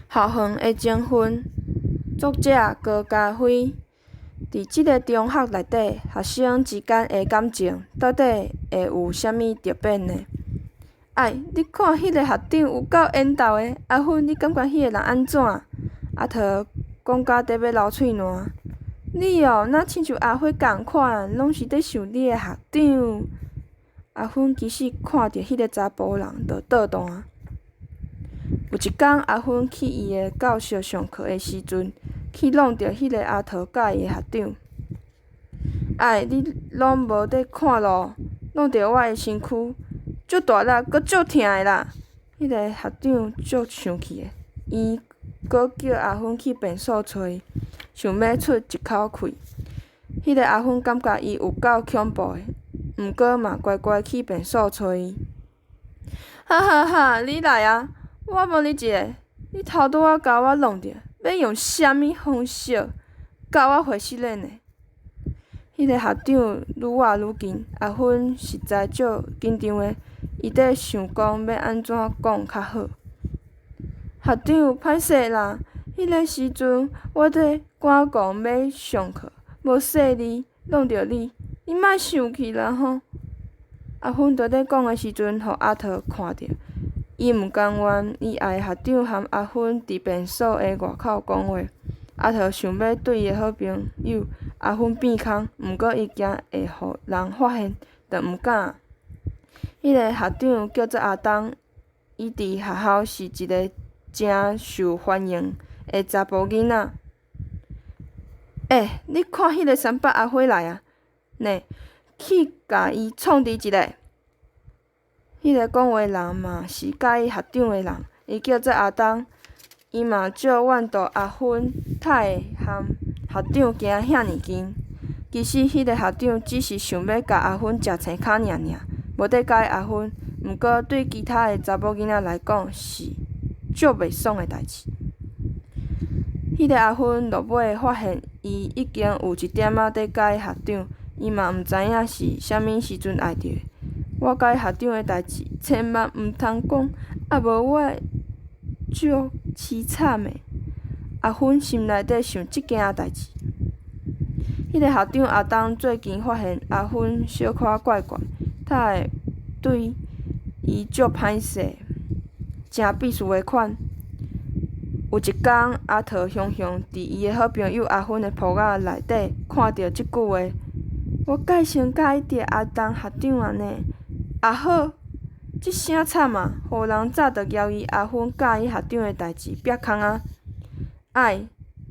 校园的情分，作者高家辉。伫即个中学内底，学生之间的感情到底会有啥物特别呢？你看迄个校长有够缘投的，阿芬，你感觉迄个人安怎？阿桃讲甲得要流喙烂。你哪亲像阿辉共款，拢是伫想你的校长。阿芬其实看着迄个查甫人就倒弹。有一天，阿芬去伊的教室上课的时阵，去弄着迄个阿桃甲伊的校长。你拢无伫看路，弄着我的身躯，足大力，阁足疼的啦！迄个校长足生气的，伊阁叫阿芬去便所找伊，想要出一口气。迄个阿芬感觉伊有够恐怖的，毋过嘛乖乖去便所找伊。哈哈哈！你来啊！我问你一个，你头拄仔甲我弄着，要用啥物方式甲我回失恋呢？迄个校长愈活愈近，阿芬实在足紧张的，伊伫想讲要安怎讲较好。校长，歹势啦！迄个时阵我伫赶工要上课，无说你，弄着你，你莫生气啦吼！阿芬伫咧讲的时阵，互阿桃看着。伊毋甘愿，伊爱校长含阿芬伫便所的外口讲话。阿桃想要对伊的好朋友阿芬变空，毋过伊惊会互人发现，就毋敢。迄个校长叫做阿东，伊伫学校是一个真受欢迎的查甫囡仔。你看迄个三八阿辉来啊！呢，去甲伊创治一个。迄个讲话人嘛是介意校长的人，伊叫做阿东，伊嘛足怨妒阿芬，才会含校长行遐尼近。其实迄个校长只是想要甲阿芬食青骹尔，无得介意阿芬。毋过对其他的查某囡仔来讲是足袂爽的代志。迄个阿芬落尾发现伊已经有一点仔在介意校长，伊嘛毋知影是啥物时阵爱着的。我甲伊校长的代志，千万毋通讲，无我会足凄惨的。阿芬心内底想即件代志。迄个校长阿东最近发现阿芬小可怪怪，他会对伊足歹势，真必须的款。有一天，阿桃雄雄伫伊的好朋友阿芬的簿仔内底看到即句话：我介先介意着阿东校长啊呢。好，即声惨啊，互人早就谣伊阿芬介意校长的代志逼空啊！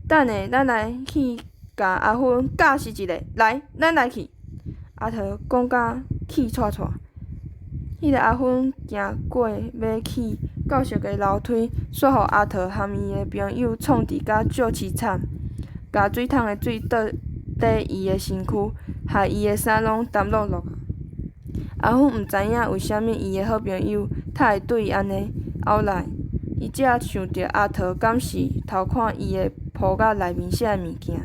等下咱来去甲阿芬教死一个，来，咱来去！阿桃讲甲气喘喘。迄个阿芬行过要去教室的楼梯，煞互阿桃含伊的朋友创治甲足凄惨，甲水桶的水倒伫伊的身躯，害伊的衫拢澹漉漉。阿芬毋知影为虾米伊的好朋友他会对伊安尼，后来伊才想着阿桃敢是偷看伊的簿仔内面写的物件。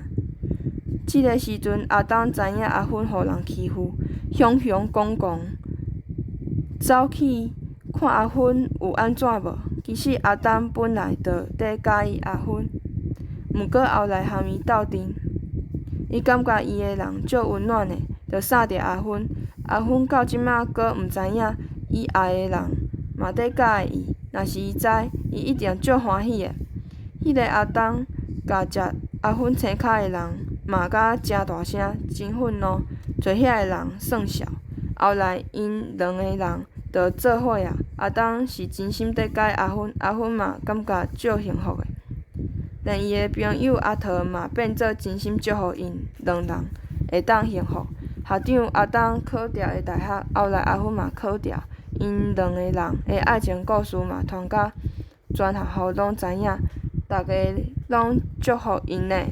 即个时阵，阿东知影阿芬互人欺负，雄雄公公走去看阿芬有安怎无。其实阿东本来就伫介意阿芬，毋过后来含伊斗阵，伊感觉伊的人足温暖的，就杀着阿芬。阿芬到即摆阁毋知影，伊爱的人嘛伫介意伊。若是伊知，伊一定足欢喜的。迄个阿东甲食阿芬青骹的人骂甲真大声，真愤怒，做遐个人算数。后来因两个人就做伙啊。阿东是真心伫介意阿芬，阿芬嘛感觉足幸福的。连伊的朋友阿桃嘛变做真心祝福因两人会当幸福。校长阿东考调的大学，后来阿芬嘛考调，因两个人的爱情故事嘛传甲全学校拢知影，大家拢祝福因的。